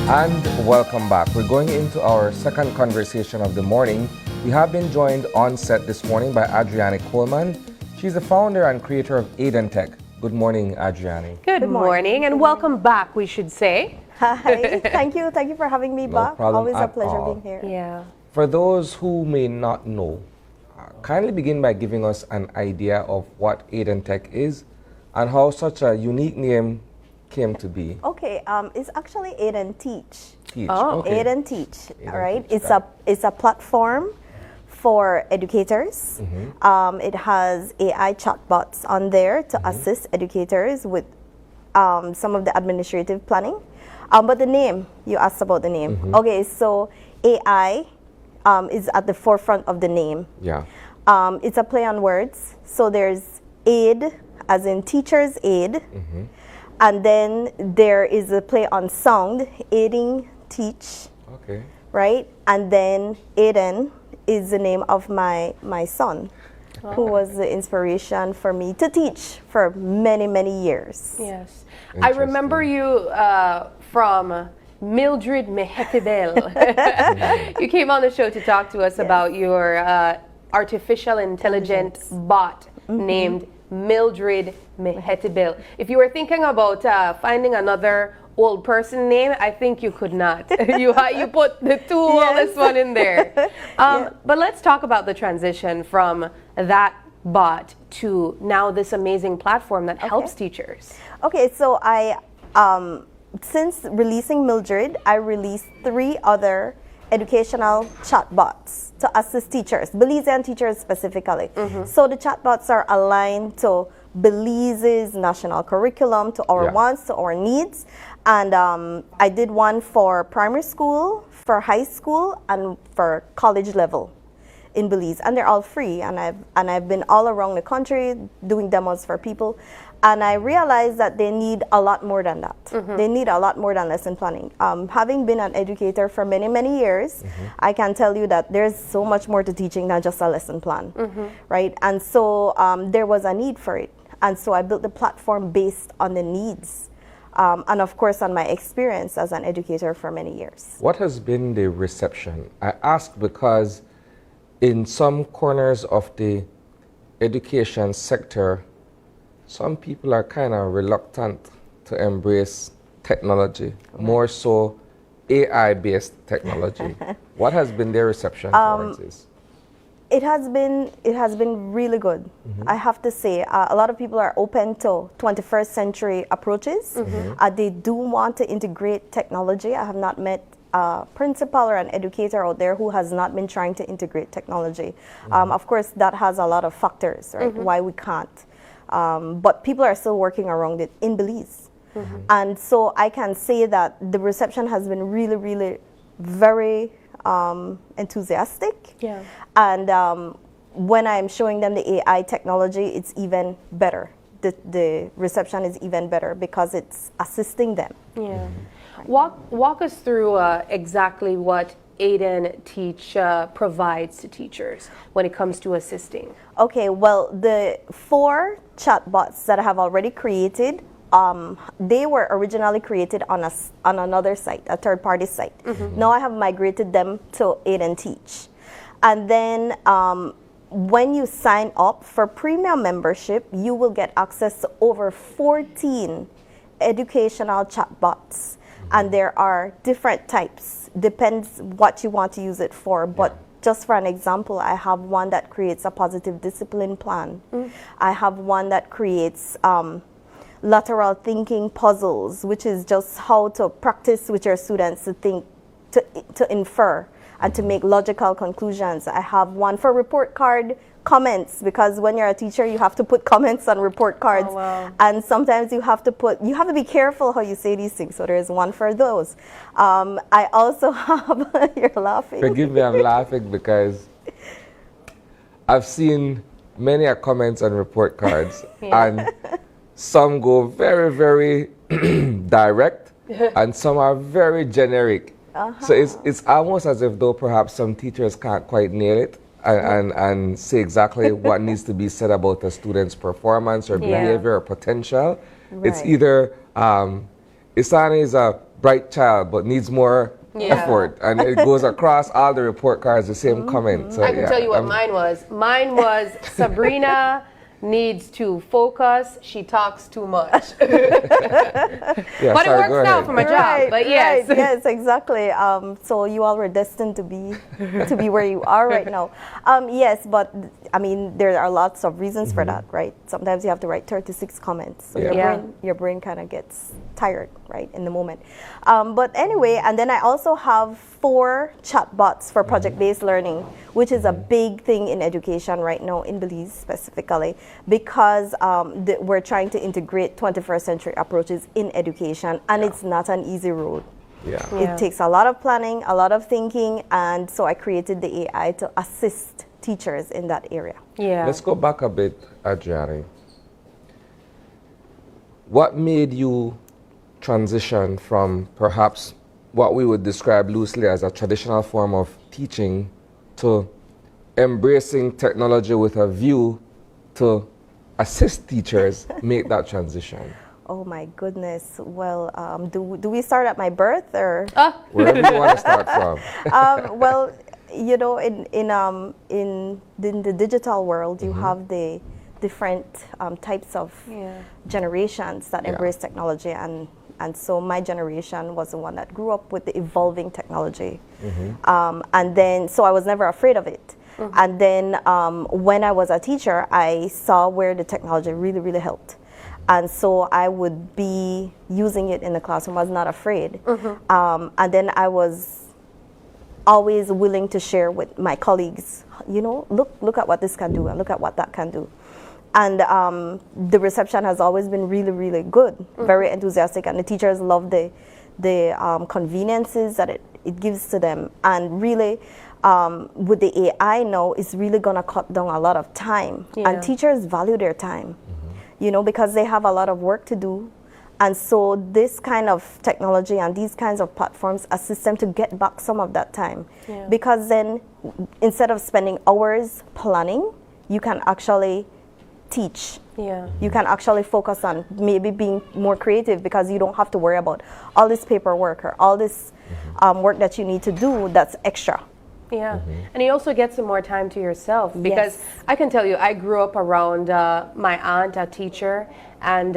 And welcome back. We're going into our second conversation of the morning. We have been joined on set this morning by Adriani Coleman. She's the founder and creator of AidenTeach. Good morning, Adriani. Good morning, and welcome back, we should say. Hi, thank you for having me back. Always a pleasure being here. Yeah. For those who may not know, kindly begin by giving us an idea of what AidenTeach is and how such a unique name came to be. Okay, it's actually AidenTeach. Okay. AidenTeach, all right? It's a platform for educators. It has AI chatbots on there to assist educators with some of the administrative planning. But the name, you asked about the name. Okay, so AI is at the forefront of the name. Yeah. It's a play on words. So there's aid, as in teacher's aid. And then there is a play on sound, aiding, teach. Okay. Right? And then Aiden is the name of my son, who was the inspiration for me to teach for many, many years. Yes. I remember you from Mildred Mehetibel. You came on the show to talk to us about your artificial intelligent bot named Mildred Mehetibel. If you were thinking about finding another old person name, I think you could not. you put the two oldest one in there. But let's talk about the transition from that bot to now this amazing platform that helps teachers. Okay, so I since releasing Mildred, I released 3 other educational chatbots to assist teachers, Belizean teachers specifically. So the chatbots are aligned to Belize's national curriculum, to our wants, to our needs. And I did one for primary school, for high school, and for college level in Belize. And they're all free. And I've been all around the country doing demos for people. And I realized that they need a lot more than that. They need a lot more than lesson planning. Having been an educator for many, many years, I can tell you that there's so much more to teaching than just a lesson plan, right? And so there was a need for it. And so I built the platform based on the needs. And of course, on my experience as an educator for many years. What has been the reception? I ask because in some corners of the education sector, some people are kind of reluctant to embrace technology, more so AI-based technology. What has been their reception towards this? It has been really good. I have to say, a lot of people are open to 21st century approaches. They do want to integrate technology. I have not met a principal or an educator out there who has not been trying to integrate technology. Of course, that has a lot of factors, right? Why we can't. But people are still working around it in Belize. And so I can say that the reception has been really, really very enthusiastic. Yeah. And when I'm showing them the AI technology, it's even better. The reception is even better because it's assisting them. Yeah. Walk us through exactly what AidenTeach provides to teachers when it comes to assisting. Okay, well, the 4 chatbots that I have already created, they were originally created on another site, a third-party site. Now I have migrated them to AidenTeach. And then when you sign up for premium membership, you will get access to over 14 educational chatbots. And there are different types, depends what you want to use it for. But just for an example, I have one that creates a positive discipline plan. I have one that creates lateral thinking puzzles, which is just how to practice with your students to think, to infer and to make logical conclusions. I have one for report card comments, because when you're a teacher, you have to put comments on report cards. And sometimes you have to be careful how you say these things. So there's one for those. I also have, you're laughing. Forgive me, I'm laughing because I've seen many comments on report cards and some go very, very direct and some are very generic. So it's almost as if though perhaps some teachers can't quite nail it and say exactly what needs to be said about a student's performance or behavior or potential. It's either Isani is a bright child but needs more effort, and it goes across all the report cards, the same comment. So I can tell you what mine was. Mine was Sabrina needs to focus. She talks too much. But it works out for my job. But yes, yes, exactly. So you all were destined to be where you are right now. Yes, but I mean there are lots of reasons for that, right? Sometimes you have to write 36 comments, so your brain kind of gets tired, right, in the moment. But anyway, and then I also have 4 chatbots for project-based learning, which is a big thing in education right now in Belize specifically, because we're trying to integrate 21st century approaches in education, and it's not an easy road. It takes a lot of planning, a lot of thinking, and so I created the AI to assist teachers in that area. Let's go back a bit, Adriani. What made you transition from perhaps what we would describe loosely as a traditional form of teaching to embracing technology with a view to assist teachers make that transition? Oh my goodness. Well, do we start at my birth or wherever you want to start from? Well, you know, in the digital world, you have the different types of generations that embrace technology, and so my generation was the one that grew up with the evolving technology, and then so I was never afraid of it. And then when I was a teacher, I saw where the technology really, really helped. And so I would be using it in the classroom. I was not afraid. And then I was always willing to share with my colleagues, you know, look at what this can do and look at what that can do. And the reception has always been really, really good, very enthusiastic. And the teachers love the conveniences that it gives to them. And really, with the AI now, it's really going to cut down a lot of time. And teachers value their time, you know, because they have a lot of work to do. And so this kind of technology and these kinds of platforms assist them to get back some of that time. Because then, instead of spending hours planning, you can actually teach. You can actually focus on maybe being more creative, because you don't have to worry about all this paperwork or all this work that you need to do that's extra. And you also get some more time to yourself, because I can tell you, I grew up around my aunt, a teacher, and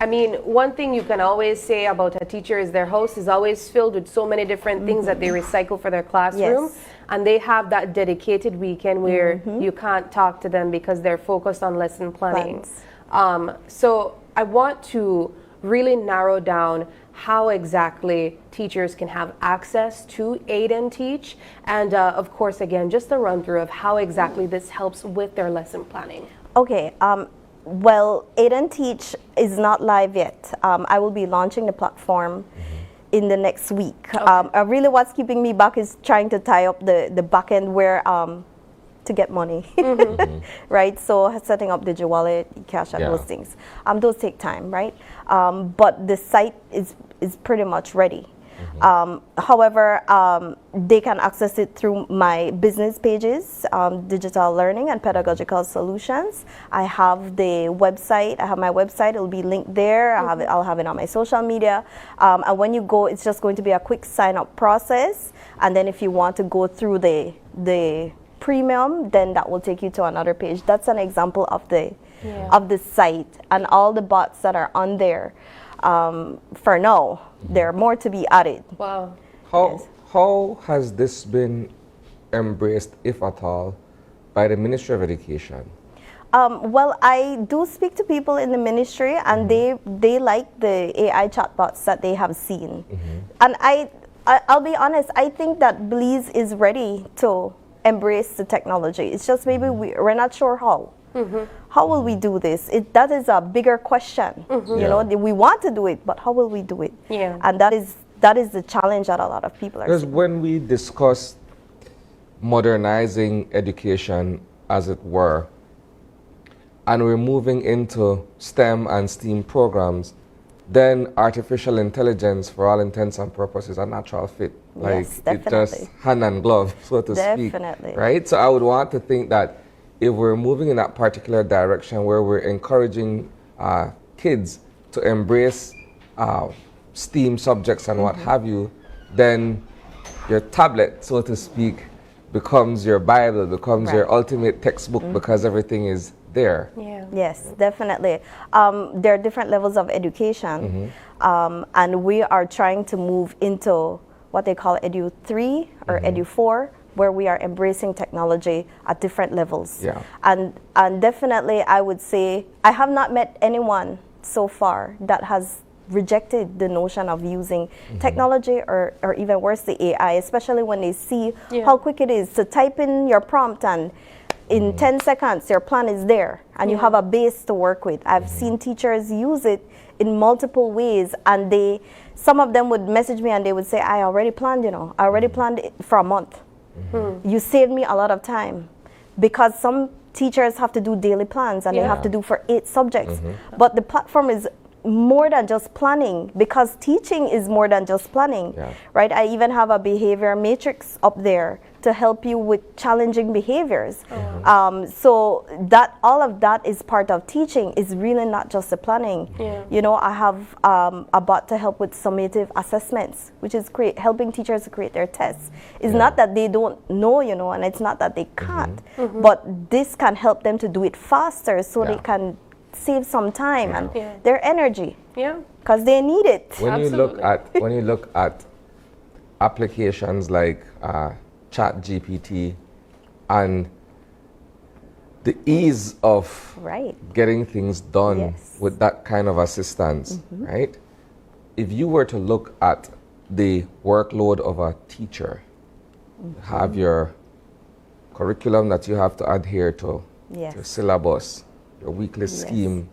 I mean, one thing you can always say about a teacher is their house is always filled with so many different things that they recycle for their classroom. And they have that dedicated weekend where you can't talk to them because they're focused on lesson planning. So I want to really narrow down how exactly teachers can have access to AidenTeach, and of course, again, just a run through of how exactly this helps with their lesson planning. Okay. Well, AidenTeach is not live yet. I will be launching the platform in the next week. Really what's keeping me back is trying to tie up the back end where to get money, right? So setting up digital wallet, cash and those things. Those take time, right? But the site is pretty much ready. However, they can access it through my business pages, Digital Learning and Pedagogical Solutions. I have the website. I have my website. It'll be linked there. I'll have it on my social media. And when you go, it's just going to be a quick sign-up process. And then if you want to go through the premium, then that will take you to another page. That's an example of the site and all the bots that are on there. For now, there are more to be added. Wow. How has this been embraced, if at all, by the Ministry of Education? Well, I do speak to people in the ministry, and they like the AI chatbots that they have seen. And I'll be honest, I think that Belize is ready to embrace the technology. It's just maybe we're not sure how. How will we do this? That is a bigger question. You know, we want to do it, but how will we do it? And that is the challenge that a lot of people are seeing. Because when we discuss modernizing education, as it were, and we're moving into STEM and STEAM programs, then artificial intelligence, for all intents and purposes, a natural fit. Like, it just hand and glove, so to speak. Right? So I would want to think that if we're moving in that particular direction where we're encouraging kids to embrace STEAM subjects and what have you, then your tablet, so to speak, becomes your Bible, becomes your ultimate textbook because everything is there. Yeah. Yes, definitely. There are different levels of education, and we are trying to move into what they call Edu 3 or Edu 4, where we are embracing technology at different levels. Yeah. And definitely, I would say, I have not met anyone so far that has rejected the notion of using technology or even worse, the AI, especially when they see how quick it is to type in your prompt and in 10 seconds your plan is there and you have a base to work with. I've seen teachers use it in multiple ways, and some of them would message me and they would say, I already planned, I already planned it for a month. You saved me a lot of time, because some teachers have to do daily plans and they have to do for 8 subjects. But the platform is more than just planning, because teaching is more than just planning, right? I even have a behavior matrix up there to help you with challenging behaviors. So that all of that is part of teaching, is really not just the planning. I have a bot to help with summative assessments, which is helping teachers to create their tests. It's not that they don't know, and it's not that they can't, but this can help them to do it faster so they can save some time and their energy, because they need it. When you look at applications like ChatGPT and the ease of getting things done with that kind of assistance, right? If you were to look at the workload of a teacher, have your curriculum that you have to adhere to, your syllabus, your weekly scheme,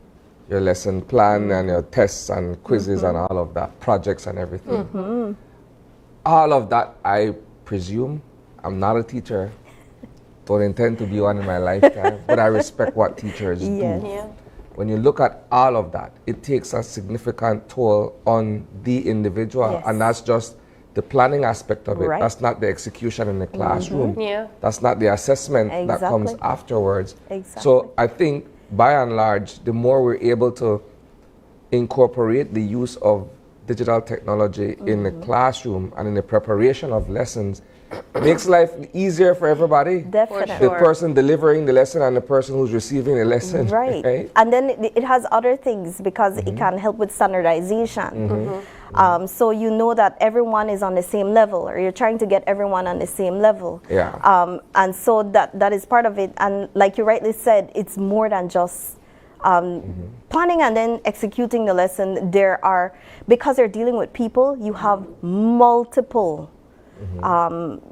your lesson plan, and your tests and quizzes and all of that, projects and everything. All of that, I presume, I'm not a teacher, don't intend to be one in my lifetime, but I respect what teachers do. When you look at all of that, it takes a significant toll on the individual, and that's just the planning aspect of it. That's not the execution in the classroom. That's not the assessment that comes afterwards. So I think, by and large, the more we're able to incorporate the use of digital technology in the classroom and in the preparation of lessons, makes life easier for everybody. Definitely. The person delivering the lesson and the person who's receiving the lesson. Right. And then it has other things, because it can help with standardization. So you know that everyone is on the same level, or you're trying to get everyone on the same level. And so that is part of it. And like you rightly said, it's more than just planning and then executing the lesson. Because they're dealing with people, you have multiple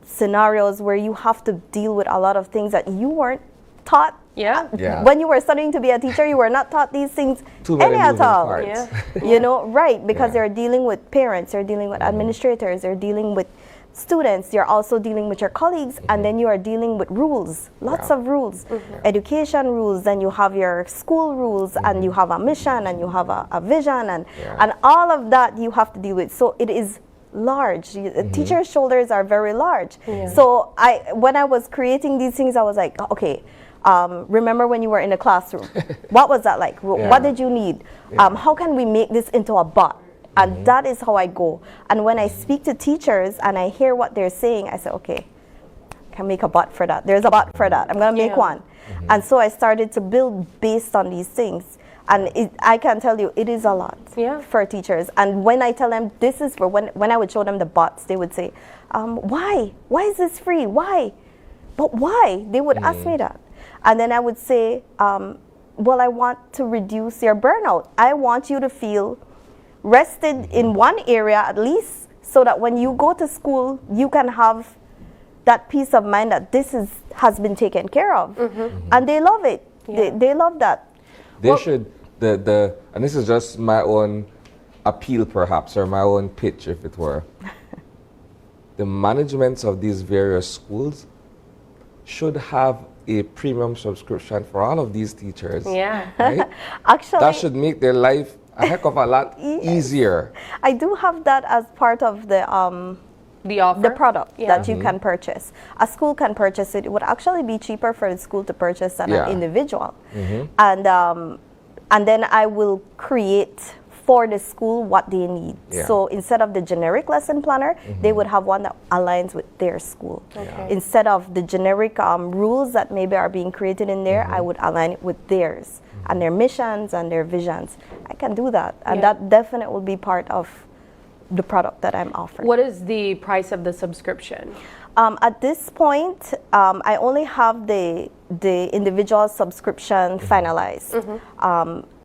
scenarios where you have to deal with a lot of things that you weren't taught. When you were studying to be a teacher, you were not taught these things any at all. Because they're dealing with parents, they're dealing with administrators, they're dealing with students, you're also dealing with your colleagues, and then you are dealing with rules, lots of rules, education rules, then you have your school rules, and you have a mission, and you have a vision, and all of that you have to deal with. So it is large. Teachers' shoulders are very large. So when I was creating these things, I was like, okay, remember when you were in the classroom? What was that like? What did you need? How can we make this into a bot? And that is how I go. And when I speak to teachers and I hear what they're saying, I say, okay, I can make a bot for that. There's a bot for that. I'm going to make one. And so I started to build based on these things. And I can tell you, it is a lot for teachers. And when I tell them this is for, when I would show them the bots, they would say, why? Why is this free? Why? But why? They would ask me that. And then I would say, well, I want to reduce your burnout. I want you to feel rested in one area at least, so that when you go to school, you can have that peace of mind that has been taken care of. And they love it. They love that. They should, and this is just my own appeal perhaps, or my own pitch if it were. The managements of these various schools should have a premium subscription for all of these teachers. Right? Actually, that should make their life a heck of a lot easier. I do have that as part of the offer? The product that you can purchase. A school can purchase it. It would actually be cheaper for the school to purchase than an individual. And then I will create for the school what they need. Yeah. So instead of the generic lesson planner, they would have one that aligns with their school. Okay. Instead of the generic rules that maybe are being created in there, I would align it with theirs and their missions and their visions. I can do that, and Yeah. that definitely will be part of the product that I'm offering. What is the price of the subscription? At this point, I only have the individual subscription finalized.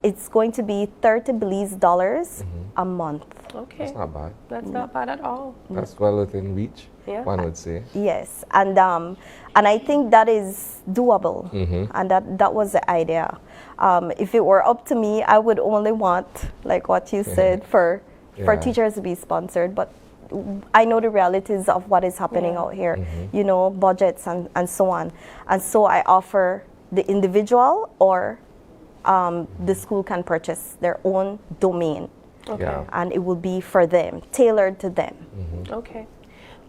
It's going to be $30 Belize a month. Okay. That's not bad. That's not bad at all. That's well within reach, Yeah. one would say. Yes, and I think that is doable, and that was the idea. If it were up to me, I would only want, like what you said, for Yeah. teachers to be sponsored, but I know the realities of what is happening out here, you know, budgets and so on. And so I offer the individual, or the school can purchase their own domain, Okay. Yeah. and it will be for them, tailored to them. Okay.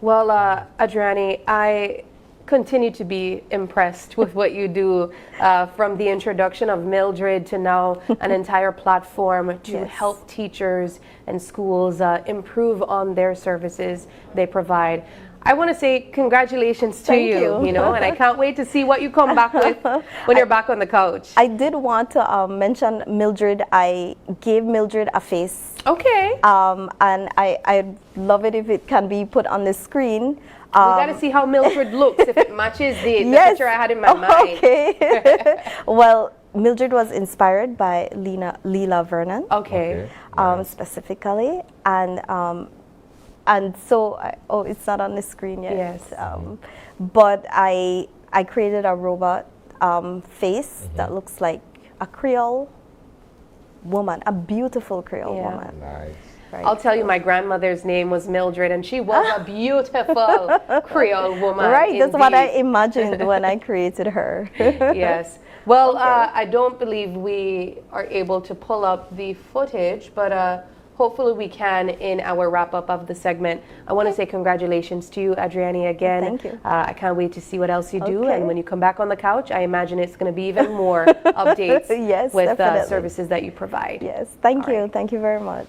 Well, Adriani, I continue to be impressed with what you do, from the introduction of Mildred to now an entire platform to Yes. help teachers and schools improve on their services they provide. I want to say congratulations to Thank you. you know, and I can't wait to see what you come back with when you're back on the couch. I did want to mention Mildred. I gave Mildred a face, Okay. and I'd love it if it can be put on the screen. We got to see how Mildred looks, if it matches the Yes. picture I had in my mind. Okay. Well, Mildred was inspired by Leela Vernon, Okay. Nice. specifically, and so it's not on the screen yet. Yes. But I created a robot face that looks like a Creole woman, a beautiful Creole Yeah. woman. Nice. Right. I'll tell you, my grandmother's name was Mildred, and she was a beautiful Creole woman. Right, that's what I indeed. imagined when I created her. Yes. Well, I don't believe we are able to pull up the footage, but hopefully we can in our wrap-up of the segment. I want to say congratulations to you, Adriani, again. Thank you. I can't wait to see what else you do, Okay. and when you come back on the couch, I imagine it's going to be even more updates Yes, with the definitely. services that you provide. Yes, thank All you. right. Thank you very much.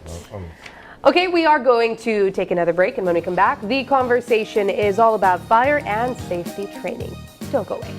Okay, we are going to take another break, and when we come back, the conversation is all about fire and safety training. Don't go away.